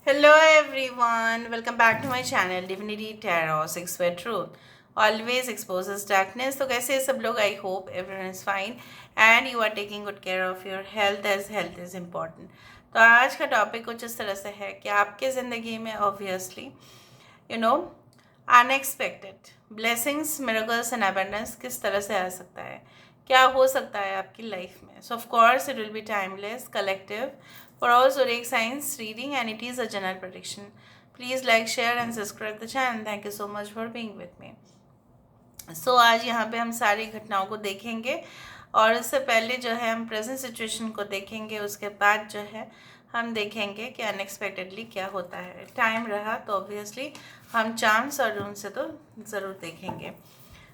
Hello everyone, welcome back to my channel Divinity Tarot 6 Way Truth. Always exposes darkness. तो कैसे सब लोग? I hope everyone is fine and you are taking good care of your health as health is important. तो आज का topic कुछ इस तरह से है कि आपके ज़िंदगी में obviously you know unexpected blessings miracles and abundance किस तरह से आ सकता है, क्या हो सकता है आपकी लाइफ में. सो of course it will be timeless collective for all zodiac signs reading and it is a general prediction. Please like, share and subscribe the channel. Thank you so much for being with me. सो आज यहाँ पे हम सारी घटनाओं को देखेंगे और उससे पहले जो है हम प्रेजेंट सिचुएशन को देखेंगे. उसके बाद जो है हम देखेंगे कि अनएक्सपेक्टेडली क्या होता है. टाइम रहा तो ऑब्वियसली हम चांस और उनसे तो ज़रूर देखेंगे.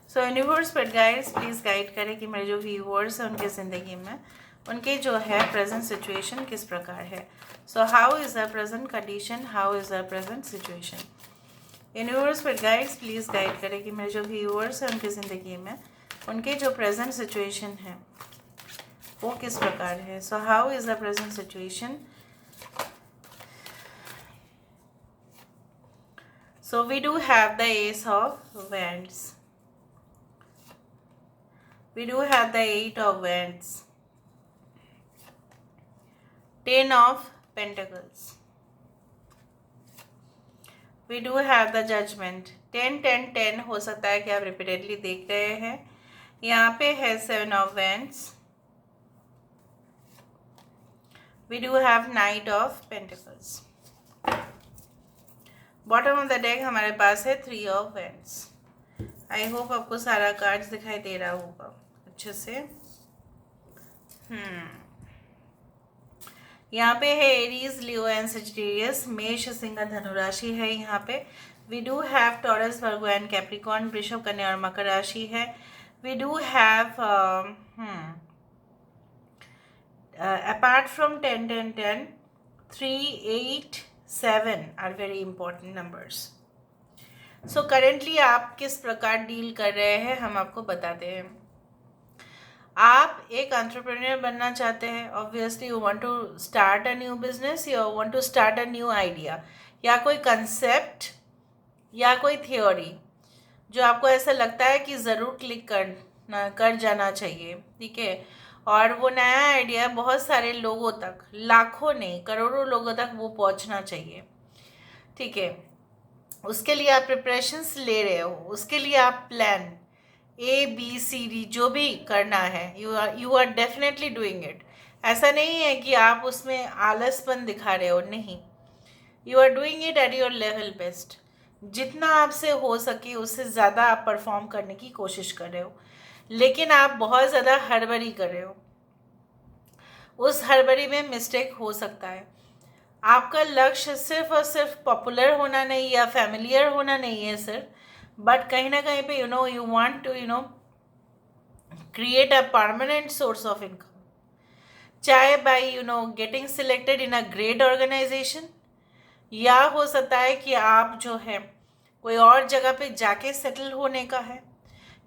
सो यूनिवर्स पर गाइड्स प्लीज़ गाइड करें कि मेरे जो व्यूअर्स हैं उनकी ज़िंदगी में उनके जो है प्रेजेंट सिचुएशन किस प्रकार है. So how is the present condition, how is the present situation. Universe पर गाइड्स प्लीज़ गाइड करें कि मेरे जो व्यूअर्स हैं उनकी ज़िंदगी में उनके जो प्रेजेंट सिचुएशन है वो किस प्रकार है. So how is the present situation. So we do have the Ace of Wands. We do have the Eight of Wands. 10 of Pentacles. We do have the Judgment. 10 10 10 हो सकता है कि आप रिपीटेडली देख रहे हैं. यहाँ पे है 7 of Wands. We do have Knight of Pentacles. Bottom of the deck हमारे पास है 3 ऑफ Wands. आई होप आपको सारा कार्ड्स दिखाई दे रहा होगा अच्छे से. यहाँ पे है एरीज, लियो एंड सजिटेरियस. मेष, सिंह, धनु राशि है यहाँ पे. We do have Taurus, Virgo and Capricorn. वृषभ, कन्या और मकर राशि है. We do have apart from 10 10 10 3 8 7 are very important numbers. So currently आप किस प्रकार डील कर रहे हैं हम आपको बताते हैं. आप एक एंटरप्रेन्योर बनना चाहते हैं. Obviously you want to start a new business, you want to start a new idea या कोई कंसेप्ट या कोई थियोरी जो आपको ऐसा लगता है कि ज़रूर क्लिक कर जाना चाहिए. ठीक है. और वो नया आइडिया बहुत सारे लोगों तक, लाखों नहीं करोड़ों लोगों तक वो पहुंचना चाहिए. ठीक है. उसके लिए आप प्रिपरेशंस ले रहे हो, उसके लिए आप प्लान ABCD जो भी करना है you are definitely doing it. ऐसा नहीं है कि आप उसमें आलसपन दिखा रहे हो, नहीं. You are doing it at your level best. जितना आपसे हो सके उससे ज़्यादा आप परफॉर्म करने की कोशिश कर रहे हो, लेकिन आप बहुत ज़्यादा हड़बड़ी कर रहे हो. उस हड़बड़ी में मिस्टेक हो सकता है. आपका लक्ष्य सिर्फ और सिर्फ पॉपुलर होना नहीं या फैमिलियर होना नहीं है सिर्फ, बट कहीं ना कहीं पे you want to create a permanent source of income, चाहे by getting selected in a great organisation, या हो सकता है कि आप जो है कोई और जगह पे जाके सेटल होने का है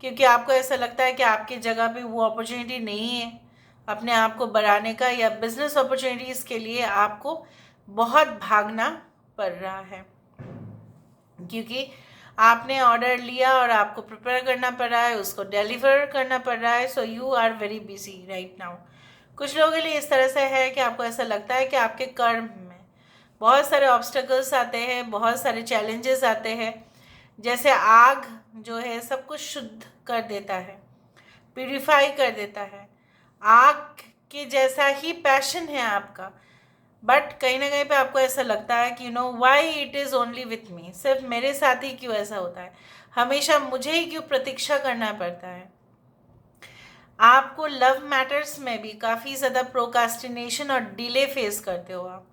क्योंकि आपको ऐसा लगता है कि आपकी जगह पे वो अपॉर्चुनिटी नहीं है अपने आप को बढ़ाने का, या बिजनेस अपॉर्चुनिटीज़ के लिए आपको बहुत भागना पड़ रहा है क्योंकि आपने ऑर्डर लिया और आपको प्रिपेयर करना पड़ रहा है, उसको डिलीवर करना पड़ रहा है. So you are very busy right now. कुछ लोगों के लिए इस तरह से है कि आपको ऐसा लगता है कि आपके कर्म में बहुत सारे ऑब्स्टेकल्स आते हैं, बहुत सारे चैलेंजेस आते हैं. जैसे आग जो है सब कुछ शुद्ध कर देता है, प्यूरिफाई कर देता है. आग के जैसा ही पैशन है आपका, बट कहीं ना कहीं पे आपको ऐसा लगता है कि why it is only with me. सिर्फ मेरे साथ ही क्यों ऐसा होता है, हमेशा मुझे ही क्यों प्रतीक्षा करना पड़ता है. आपको लव मैटर्स में भी काफ़ी ज़्यादा प्रोकास्टिनेशन और डिले फेस करते हो आप.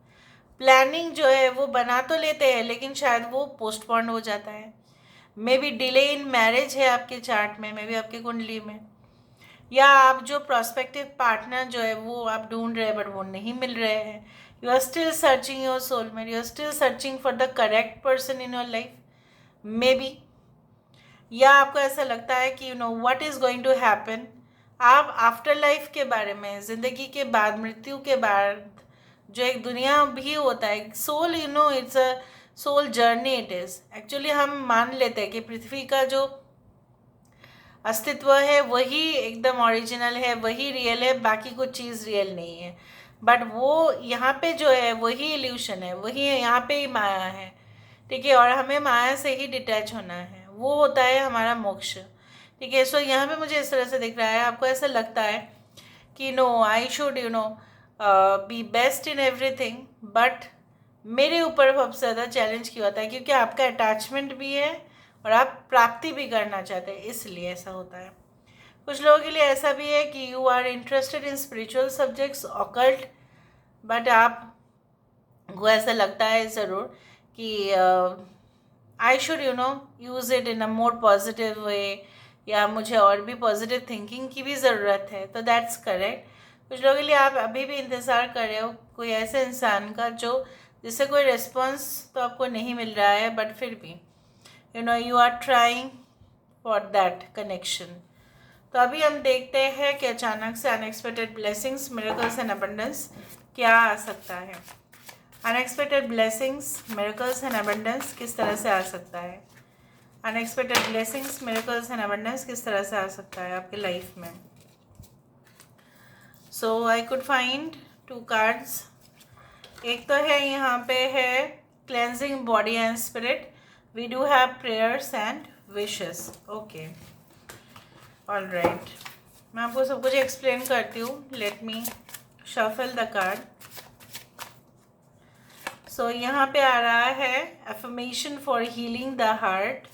प्लानिंग जो है वो बना तो लेते हैं लेकिन शायद वो पोस्टपोन हो जाता है. May be delay in marriage है आपके चार्ट में, मे बी आपकी कुंडली में, या आप जो प्रोस्पेक्टिव पार्टनर जो है वो आप ढूंढ रहे हैं बट वो नहीं मिल रहे हैं. You are still searching your soulmate, you are still searching for the correct person in your life maybe. या आपको ऐसा लगता है कि what is going to happen. आप आफ्टर लाइफ के बारे में, ज़िंदगी के बाद, मृत्यु के बाद जो एक दुनिया भी होता है soul, you know it's a soul journey it is. Actually हम मान लेते हैं कि पृथ्वी का जो अस्तित्व है वही एकदम ओरिजिनल है, वही रियल है, बाकी कुछ चीज़ रियल नहीं है। बट वो यहाँ पे जो है वही इल्यूशन है, वही यहाँ पे ही माया है, ठीक है। और हमें माया से ही डिटैच होना है, वो होता है हमारा मोक्ष, ठीक है। सो यहाँ पे मुझे इस तरह से दिख रहा है, आपको ऐसा लगता है कि no I should you know be best in everything, but मेरे ऊपर सबसे ज़्यादा चैलेंज क्यों आता है, क्योंकि आपका अटैचमेंट भी है और आप प्राप्ति भी करना चाहते हैं, इसलिए ऐसा होता है। कुछ लोगों के लिए ऐसा भी है कि you are interested in spiritual subjects, occult, but आपको ऐसा लगता है ज़रूर कि I should you know use it in a more positive way, या मुझे और भी पॉजिटिव थिंकिंग की भी ज़रूरत है, तो दैट्स करेक्ट। कुछ लोगों के लिए आप अभी भी इंतज़ार कर रहे हो कोई ऐसे इंसान का जो जिससे कोई रिस्पॉन्स तो आपको नहीं मिल रहा है, बट फिर भी you know you are trying for that connection. तो अभी हम देखते हैं कि अचानक से unexpected blessings, miracles and abundance क्या आ सकता है। Unexpected blessings, miracles and abundance किस तरह से आ सकता है। Unexpected blessings, miracles and abundance किस तरह से आ सकता है आपकी लाइफ में। So I could find 2 cards. एक तो है यहाँ पे है cleansing body and spirit, we do have prayers and wishes. Okay, all right, मैं आपको सब कुछ एक्सप्लेन करती हूँ। Let me shuffle the card. So यहाँ पे आ रहा है affirmation for healing the heart,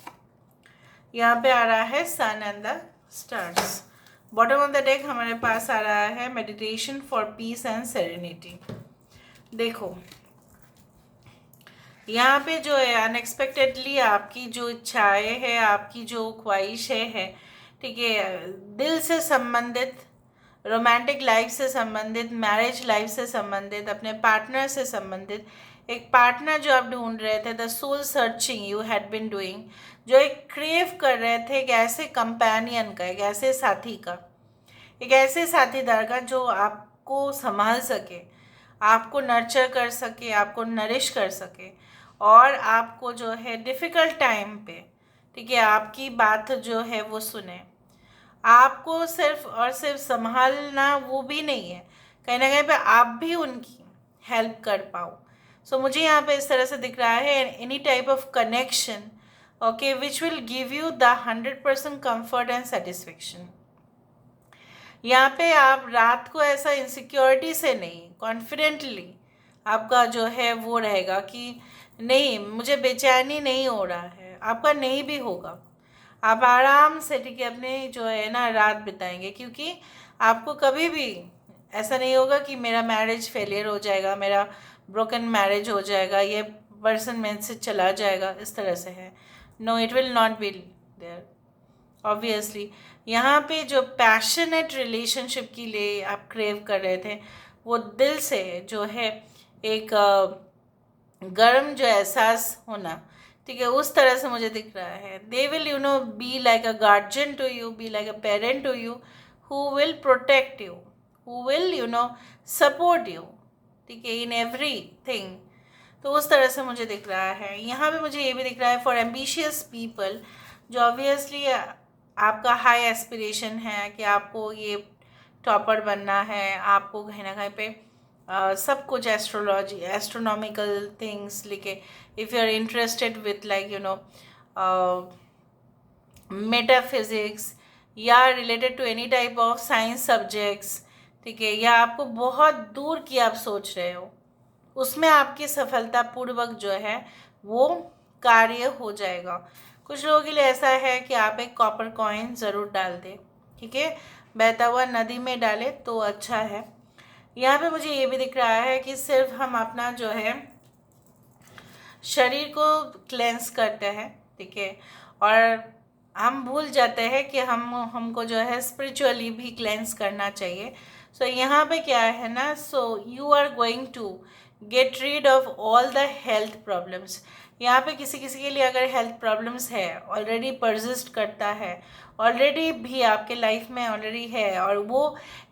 यहाँ पे आ रहा है sun and the stars. Bottom of the deck हमारे पास आ रहा है meditation for peace and serenity. देखो यहाँ पे जो है अनएक्सपेक्टेडली आपकी जो इच्छाएं है, आपकी जो ख्वाहिशें है, ठीक है, दिल से संबंधित, रोमांटिक लाइफ से संबंधित, मैरिज लाइफ से संबंधित, अपने पार्टनर से संबंधित, एक पार्टनर जो आप ढूंढ रहे थे, the soul searching you had been doing, जो एक क्रेव कर रहे थे एक ऐसे कंपेनियन का, एक ऐसे साथी का, एक ऐसे साथीदार का जो आपको संभाल सके, आपको नर्चर कर सके, आपको नरिश कर सके, और आपको जो है डिफ़िकल्ट टाइम पे, ठीक है, आपकी बात जो है वो सुने। आपको सिर्फ और सिर्फ संभालना वो भी नहीं है, कहीं ना कहीं पे आप भी उनकी हेल्प कर पाओ। सो मुझे यहाँ पे इस तरह से दिख रहा है any type of connection, okay, which will give you the 100% comfort and satisfaction. यहाँ पे आप रात को ऐसा इनसिक्योरिटी से नहीं, कॉन्फिडेंटली आपका जो है वो रहेगा कि नहीं, मुझे बेचैनी नहीं हो रहा है, आपका नहीं भी होगा। आप आराम से, ठीक है, अपने जो है ना रात बिताएंगे, क्योंकि आपको कभी भी ऐसा नहीं होगा कि मेरा मैरिज फेलियर हो जाएगा, मेरा ब्रोकन मैरिज हो जाएगा, ये पर्सन मेरे से चला जाएगा, इस तरह से है। No, it will not be there obviously. यहाँ पे जो पैशनेट रिलेशनशिप के लिए आप क्रेव कर रहे थे, वो दिल से जो है एक गर्म जो एहसास होना, ठीक है, उस तरह से मुझे दिख रहा है। They will you know be like a guardian to you, be like a parent to you, who will protect you, who will you know support you, ठीक है, इन एवरी थिंग। तो उस तरह से मुझे दिख रहा है। यहाँ पे मुझे ये भी दिख रहा है फॉर एम्बिशियस पीपल, जो ऑब्वियसली आपका हाई एस्पिरेशन है कि आपको ये टॉपर बनना है, आपको कहीं ना कहीं पे सब कुछ एस्ट्रोलॉजी, एस्ट्रोनॉमिकल थिंग्स लिखे, if you are interested with like you know metaphysics या related to any type of science subjects, ठीक है, या आपको बहुत दूर की आप सोच रहे हो, उसमें आपकी सफलतापूर्वक जो है वो कार्य हो जाएगा। कुछ लोगों के लिए ऐसा है कि आप एक कॉपर कॉइन ज़रूर डाल दें, ठीक है, बहता हुआ नदी में डालें तो अच्छा है। यहाँ पे मुझे ये भी दिख रहा है कि सिर्फ हम अपना जो है शरीर को क्लेंस करते हैं, ठीक है, और हम भूल जाते हैं कि हमको जो है स्पिरिचुअली भी क्लेंस करना चाहिए। सो यहाँ पे क्या है ना, so you are going to get rid of all the health problems. यहाँ पे किसी किसी के लिए अगर हेल्थ प्रॉब्लम्स है, ऑलरेडी परसिस्ट करता है, ऑलरेडी भी आपके लाइफ में ऑलरेडी है, और वो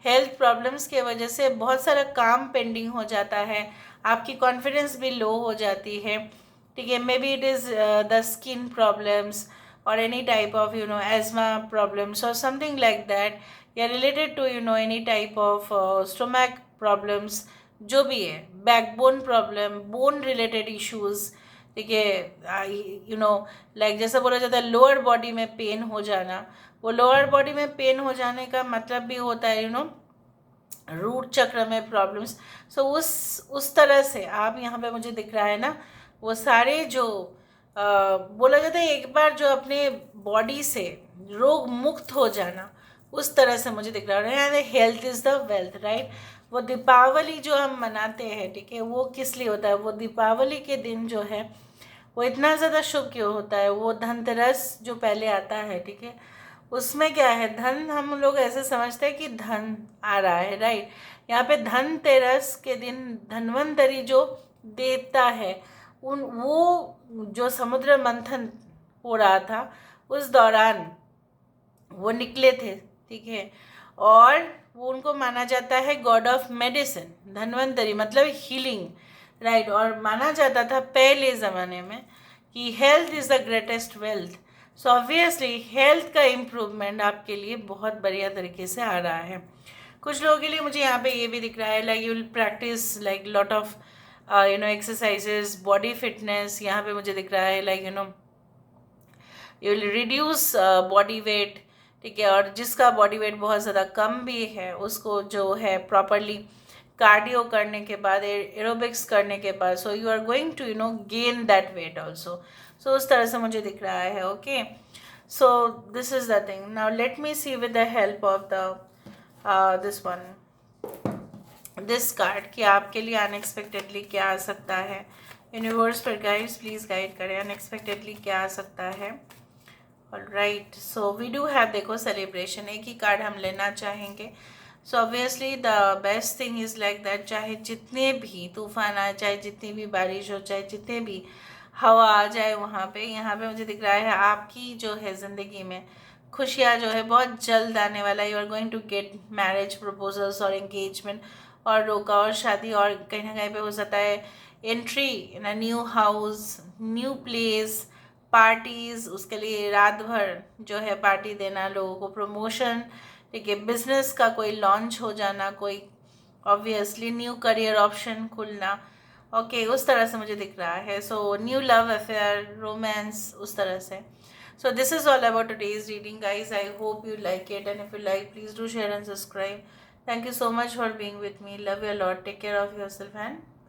हेल्थ प्रॉब्लम्स के वजह से बहुत सारा काम पेंडिंग हो जाता है, आपकी कॉन्फिडेंस भी लो हो जाती है, ठीक है। May be it is the skin problems or any type of asthma problems or something like that, या related to any type of stomach problems, जो भी है, backbone problem, bone related issues, ठीक है। लाइक जैसा बोला जाता है लोअर बॉडी में पेन हो जाना, वो लोअर बॉडी में पेन हो जाने का मतलब भी होता है रूट चक्र में प्रॉब्लम्स। सो उस तरह से आप यहाँ पे मुझे दिख रहा है ना, वो सारे जो बोला जाता है एक बार जो अपने बॉडी से रोग मुक्त हो जाना, उस तरह से मुझे दिख रहा है। Health is the wealth, right. वो दीपावली जो हम मनाते हैं, ठीक है, वो किस लिए होता है? वो दीपावली के दिन जो है वो इतना ज़्यादा शुभ क्यों होता है? वो धनतेरस जो पहले आता है, ठीक है, उसमें क्या है, धन हम लोग ऐसे समझते हैं कि धन आ रहा है, राइट। यहाँ पे धनतेरस के दिन धन्वंतरी जो देवता है, वो जो समुद्र मंथन हो रहा था उस दौरान वो निकले थे, ठीक है, और वो उनको माना जाता है गॉड ऑफ मेडिसिन। धन्वंतरी मतलब हीलिंग, राइट। और माना जाता था पहले ज़माने में कि health is the greatest wealth. So obviously health का इम्प्रूवमेंट आपके लिए बहुत बढ़िया तरीके से आ रहा है। कुछ लोगों के लिए मुझे यहाँ पे ये भी दिख रहा है, like you will practice like lot of exercises, body fitness. यहाँ पे मुझे दिख रहा है like you will reduce body weight, ठीक है। और जिसका बॉडी वेट बहुत ज़्यादा कम भी है, उसको जो है प्रॉपरली कार्डियो करने के बाद, एरोबिक्स करने के बाद, so you are going to gain that weight also. So उस तरह से मुझे दिख रहा है, okay. So this is the thing. Now let me see with the help of the this one, this card, कि आपके लिए अनएक्सपेक्टेडली क्या आ सकता है। यूनिवर्स पर गाइड्स प्लीज़ गाइड करें, अनएक्सपेक्टेडली क्या आ सकता है। Alright, so we do have, देखो, सेलिब्रेशन, एक ही कार्ड हम लेना चाहेंगे। So obviously the best thing is like that, चाहे जितने भी तूफान आए, चाहे जितनी भी बारिश हो, चाहे जितने भी हवा आ जाए वहाँ पे, यहाँ पे मुझे दिख रहा है आपकी जो है ज़िंदगी में खुशियाँ जो है बहुत जल्द आने वाला है। You are going to get marriage proposals और एंगेजमेंट, और रोका और शादी, और कहीं ना कहीं पे हो सकता है entry in a new house, new place, parties, उसके लिए रात भर जो है पार्टी देना, लोगों को प्रमोशन, ठीक है, बिजनेस का कोई लॉन्च हो जाना, कोई ऑब्वियसली न्यू करियर ऑप्शन खुलना, ओके, उस तरह से मुझे दिख रहा है। So new love affair, romance, उस तरह से। So this is all about today's reading, guys. I hope you like it, and if you like, please do share and subscribe. Thank you so much for being with me. Love you a lot. Take care of yourself and